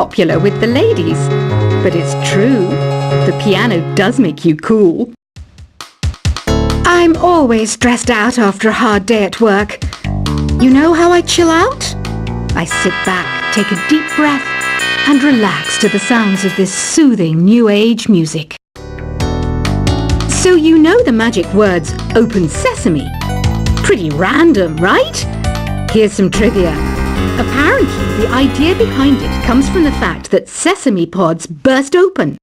popular with the ladies. But it's true, the piano does make you cool. I'm always stressed out after a hard day at work. You know how I chill out? I sit back, take a deep breath, and relax to the sounds of this soothing new age music. So you know the magic words "open sesame"? Pretty random, right? Here's some trivia. Apparently, the idea behind it comes from the fact that sesame pods burst open.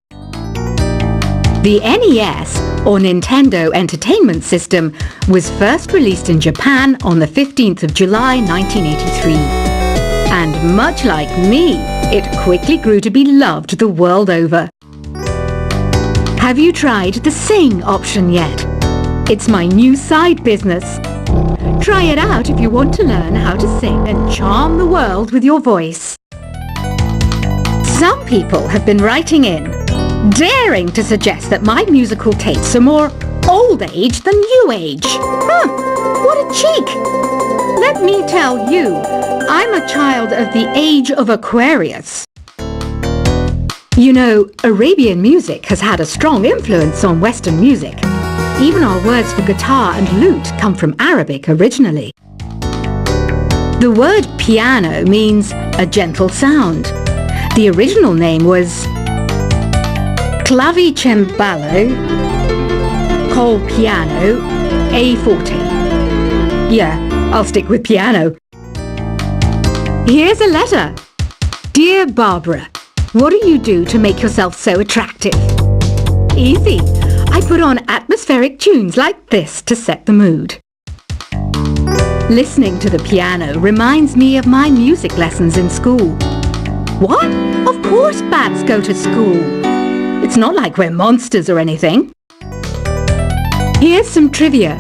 The NES, or Nintendo Entertainment System, was first released in Japan on the 15th of July 1983. And much like me, it quickly grew to be loved the world over. Have you tried the Sing option yet? It's my new side business. Try it out if you want to learn how to sing and charm the world with your voice. Some people have been writing in, daring to suggest that my musical tastes are more old age than new age. What a cheek! Let me tell you, I'm a child of the age of Aquarius. You know, Arabian music has had a strong influence on Western music. Even our words for guitar and lute come from Arabic originally. The word piano means a gentle sound. The original name was clavicembalo col piano a forte. Yeah, I'll stick with piano. Here's a letter. Dear Barbara, what do you do to make yourself so attractive? Easy. I put on atmospheric tunes like this to set the mood. Listening to the piano reminds me of my music lessons in school. What? Of course bats go to school. It's not like we're monsters or anything. Here's some trivia.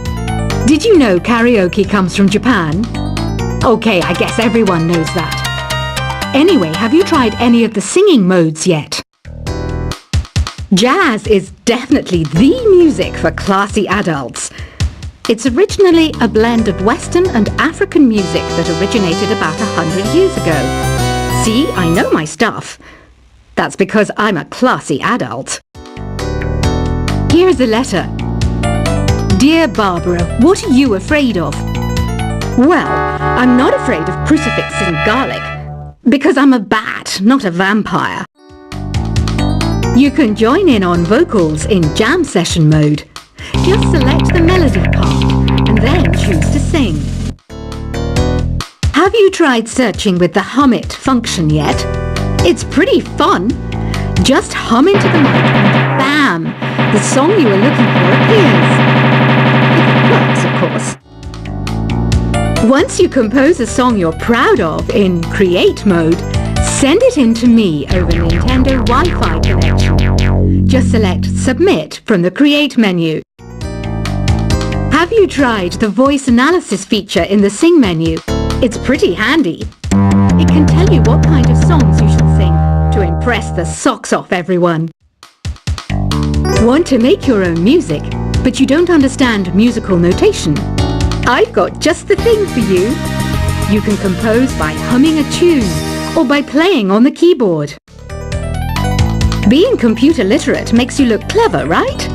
Did you know karaoke comes from Japan? Okay, I guess everyone knows that. Anyway, have you tried any of the singing modes yet? Jazz is definitely the music for classy adults. It's originally a blend of Western and African music that originated about 100 years ago. See, I know my stuff. That's because I'm a classy adult. Here's a letter. Dear Barbara, what are you afraid of? Well, I'm not afraid of crucifixes and garlic, because I'm a bat, not a vampire. You can join in on vocals in jam session mode. Just select the melody part and then choose to sing. Have you tried searching with the Hum It function yet? It's pretty fun. Just hum into the mic and bam! The song you were looking for appears. If it works, of course. Once you compose a song you're proud of in Create mode, send it in to me over Nintendo Wi-Fi connection. Just select Submit from the Create menu. Have you tried the voice analysis feature in the Sing menu? It's pretty handy. It can tell you what kind of songs you should sing to impress the socks off everyone. Want to make your own music, but you don't understand musical notation? I've got just the thing for you. You can compose by humming a tune or by playing on the keyboard. Being computer literate makes you look clever, right?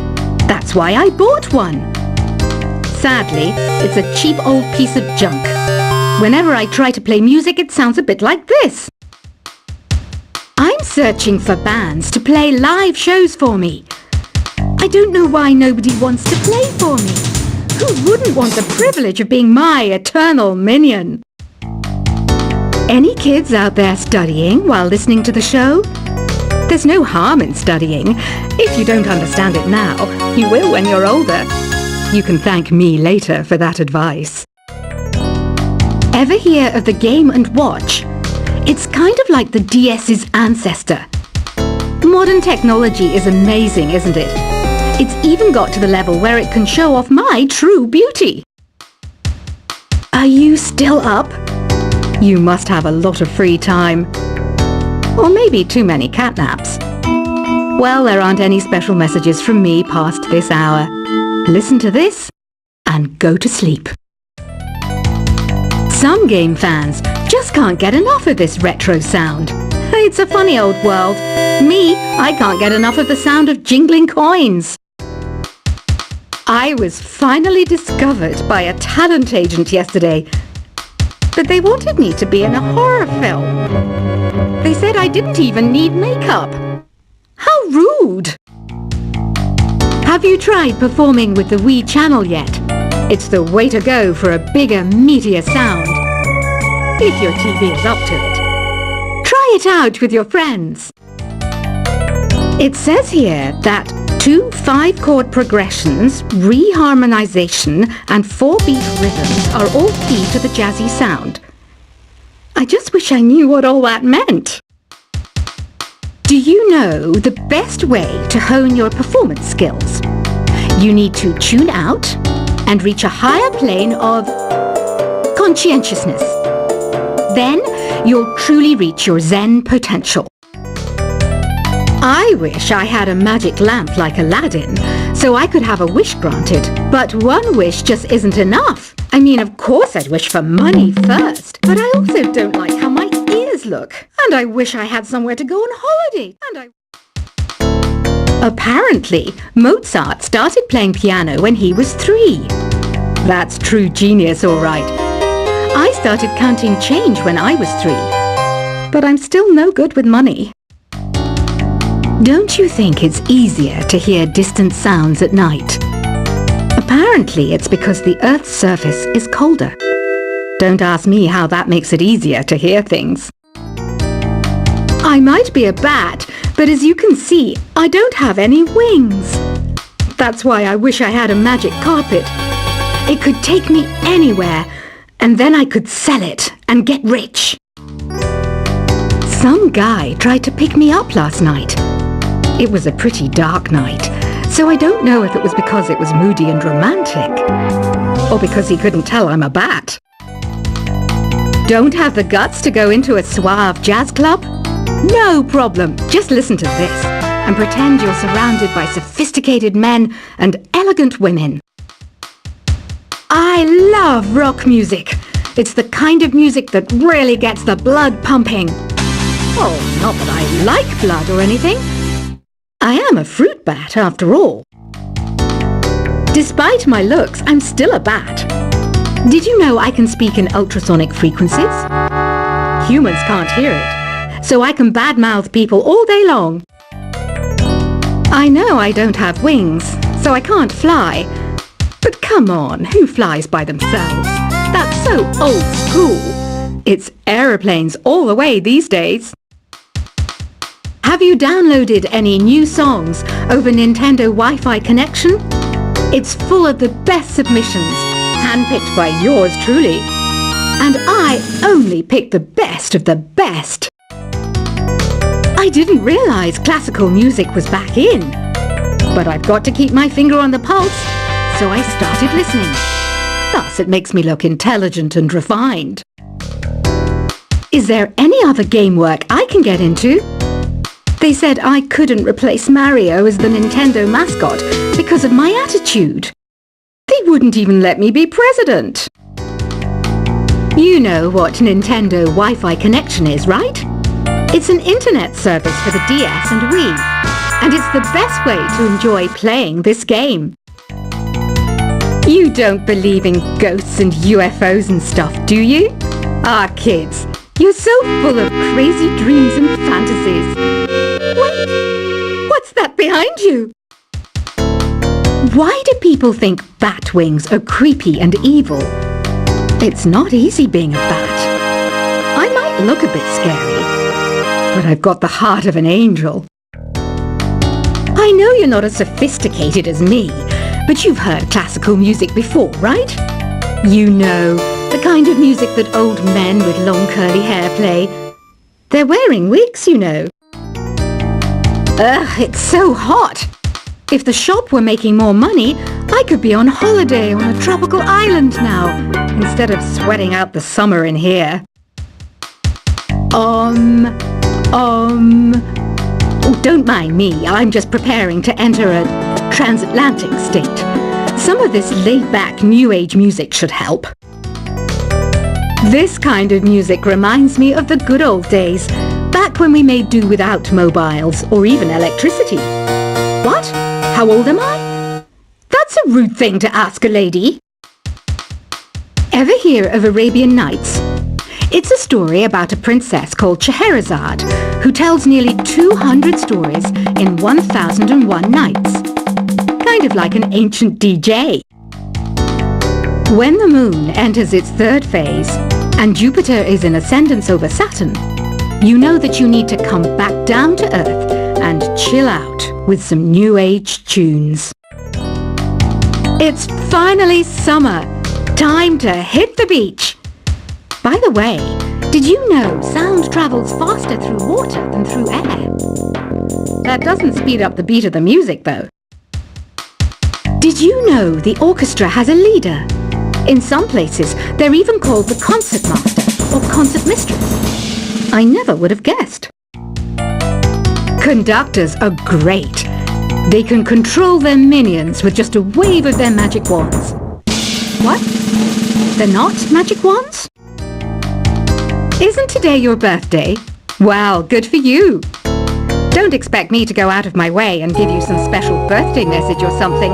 That's why I bought one. Sadly, it's a cheap old piece of junk. Whenever I try to play music, it sounds a bit like this. I'm searching for bands to play live shows for me. I don't know why nobody wants to play for me. Who wouldn't want the privilege of being my eternal minion? Any kids out there studying while listening to the show? There's no harm in studying. If you don't understand it now, you will when you're older. You can thank me later for that advice. Ever hear of the Game & Watch? It's kind of like the DS's ancestor. Modern technology is amazing, isn't it? It's even got to the level where it can show off my true beauty. Are you still up? You must have a lot of free time. Or maybe too many catnaps. Well, there aren't any special messages from me past this hour. Listen to this and go to sleep. Some game fans just can't get enough of this retro sound. It's a funny old world. Me, I can't get enough of the sound of jingling coins. I was finally discovered by a talent agent yesterday, but they wanted me to be in a horror film. They said I didn't even need makeup. How rude! Have you tried performing with the Wii channel yet? It's the way to go for a bigger, meatier sound. If your TV is up to it. Try it out with your friends. It says here that 2 5-chord progressions, reharmonization, and 4-beat rhythms are all key to the jazzy sound. I just wish I knew what all that meant. Do you know the best way to hone your performance skills? You need to tune out and reach a higher plane of conscientiousness. Then you'll truly reach your Zen potential. I wish I had a magic lamp like Aladdin, so I could have a wish granted. But one wish just isn't enough. I mean, of course I'd wish for money first, but I also don't like how my ears look. And I wish I had somewhere to go on holiday. Apparently, Mozart started playing piano when he was 3. That's true genius, all right. I started counting change when I was 3, but I'm still no good with money. Don't you think it's easier to hear distant sounds at night? Apparently, it's because the Earth's surface is colder. Don't ask me how that makes it easier to hear things. I might be a bat, but as you can see, I don't have any wings. That's why I wish I had a magic carpet. It could take me anywhere, and then I could sell it and get rich. Some guy tried to pick me up last night. It was a pretty dark night, so I don't know if it was because it was moody and romantic, or because he couldn't tell I'm a bat. Don't have the guts to go into a suave jazz club? No problem. Just listen to this and pretend you're surrounded by sophisticated men and elegant women. I love rock music. It's the kind of music that really gets the blood pumping. Oh, not that I like blood or anything. I am a fruit bat after all. Despite my looks, I'm still a bat. Did you know I can speak in ultrasonic frequencies? Humans can't hear it, so I can badmouth people all day long. I know I don't have wings, so I can't fly. But come on, who flies by themselves? That's so old school. It's aeroplanes all the way these days. Have you downloaded any new songs over Nintendo Wi-Fi connection? It's full of the best submissions, handpicked by yours truly. And I only pick the best of the best. I didn't realize classical music was back in. But I've got to keep my finger on the pulse, so I started listening. Thus, it makes me look intelligent and refined. Is there any other game work I can get into? They said I couldn't replace Mario as the Nintendo mascot because of my attitude. They wouldn't even let me be president. You know what Nintendo Wi-Fi connection is, right? It's an internet service for the DS and Wii, and it's the best way to enjoy playing this game. You don't believe in ghosts and UFOs and stuff, do you? Ah, kids, you're so full of crazy dreams and fantasies. Wait, what's that behind you? Why do people think bat wings are creepy and evil? It's not easy being a bat. I might look a bit scary, but I've got the heart of an angel. I know you're not as sophisticated as me, but you've heard classical music before, right? You know, the kind of music that old men with long curly hair play. They're wearing wigs, you know. Ugh, it's so hot. If the shop were making more money, I could be on holiday on a tropical island now, instead of sweating out the summer in here. Oh, don't mind me. I'm just preparing to enter a transatlantic state. Some of this laid-back New Age music should help. This kind of music reminds me of the good old days, Back when we made do without mobiles or even electricity. What? How old am I? That's a rude thing to ask a lady. Ever hear of Arabian Nights? It's a story about a princess called Scheherazade who tells nearly 200 stories in 1001 nights. Kind of like an ancient DJ. When the moon enters its third phase and Jupiter is in ascendance over Saturn, you know that you need to come back down to Earth and chill out with some new age tunes. It's finally summer. Time to hit the beach. By the way, did you know sound travels faster through water than through air? That doesn't speed up the beat of the music, though. Did you know the orchestra has a leader? In some places, they're even called the concert master or concert mistress. I never would have guessed. Conductors are great. They can control their minions with just a wave of their magic wands. What? They're not magic wands? Isn't today your birthday? Well, good for you. Don't expect me to go out of my way and give you some special birthday message or something,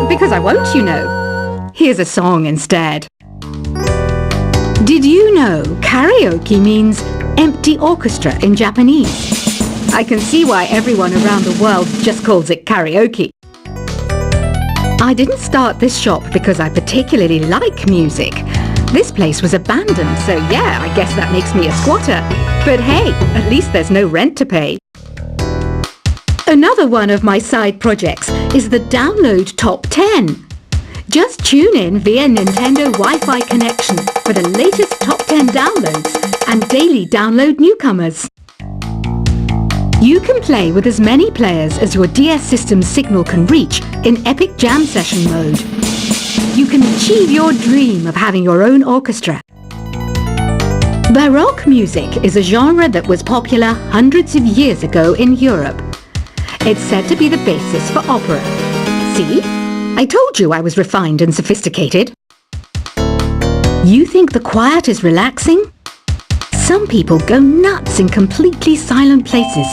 because I won't, you know. Here's a song instead. Did you know karaoke means empty orchestra in Japanese? I can see why everyone around the world just calls it karaoke. I didn't start this shop because I particularly like music. This place was abandoned, so yeah, I guess that makes me a squatter. But hey, at least there's no rent to pay. Another one of my side projects is the Download Top 10. Just tune in via Nintendo Wi-Fi connection for the latest top 10 downloads and daily download newcomers. You can play with as many players as your DS system's signal can reach in Epic Jam Session mode. You can achieve your dream of having your own orchestra. Baroque music is a genre that was popular hundreds of years ago in Europe. It's said to be the basis for opera. See? I told you I was refined and sophisticated. You think the quiet is relaxing? Some people go nuts in completely silent places.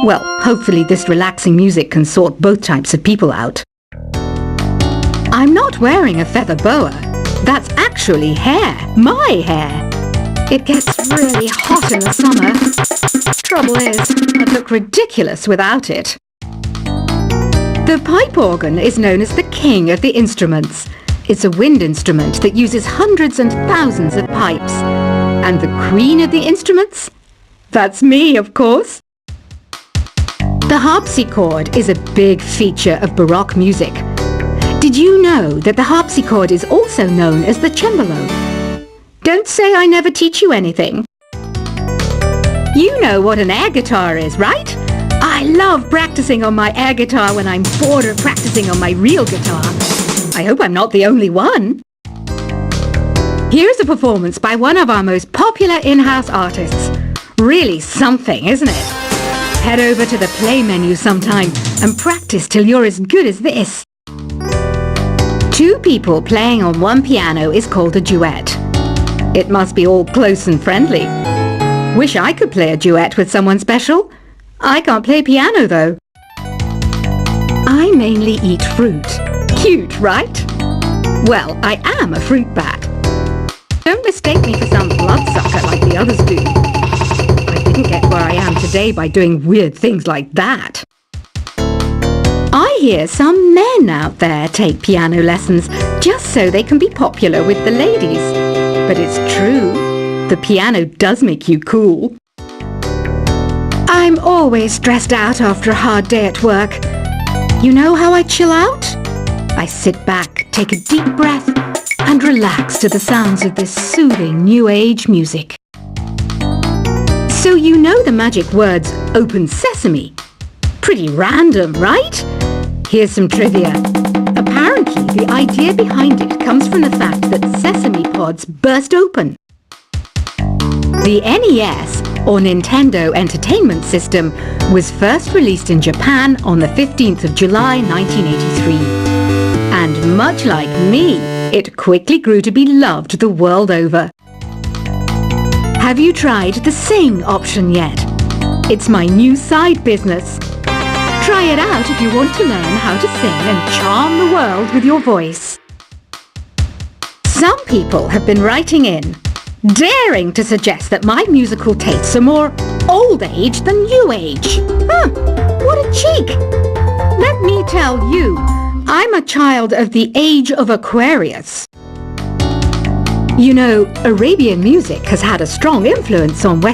Well, hopefully this relaxing music can sort both types of people out. I'm not wearing a feather boa. That's actually hair. My hair. It gets really hot in the summer. Trouble is, I'd look ridiculous without it. The pipe organ is known as the king of the instruments. It's a wind instrument that uses hundreds and thousands of pipes. And the queen of the instruments? That's me, of course. The harpsichord is a big feature of Baroque music. Did you know that the harpsichord is also known as the cembalo? Don't say I never teach you anything. You know what an air guitar is, right? I love practicing on my air guitar when I'm bored of practicing on my real guitar. I hope I'm not the only one. Here's a performance by one of our most popular in-house artists. Really something, isn't it? Head over to the play menu sometime and practice till you're as good as this. Two people playing on one piano is called a duet. It must be all close and friendly. Wish I could play a duet with someone special. I can't play piano though. I mainly eat fruit. Cute, right? Well, I am a fruit bat. Don't mistake me for some bloodsucker like the others do. I didn't get where I am today by doing weird things like that. I hear some men out there take piano lessons just so they can be popular with the ladies. But it's true. The piano does make you cool. I'm always stressed out after a hard day at work. You know how I chill out? I sit back, take a deep breath, and relax to the sounds of this soothing new age music. So you know the magic words "open sesame"? Pretty random, right? Here's some trivia. Apparently, the idea behind it comes from the fact that sesame pods burst open. The NES, or Nintendo Entertainment System, was first released in Japan on the 15th of July 1983. And much like me, it quickly grew to be loved the world over. Have you tried the sing option yet? It's my new side business. Try it out if you want to learn how to sing and charm the world with your voice. Some people have been writing in, daring to suggest that my musical tastes are more old age than new age. What a cheek! Let me tell you, I'm a child of the age of Aquarius. You know, Arabian music has had a strong influence on West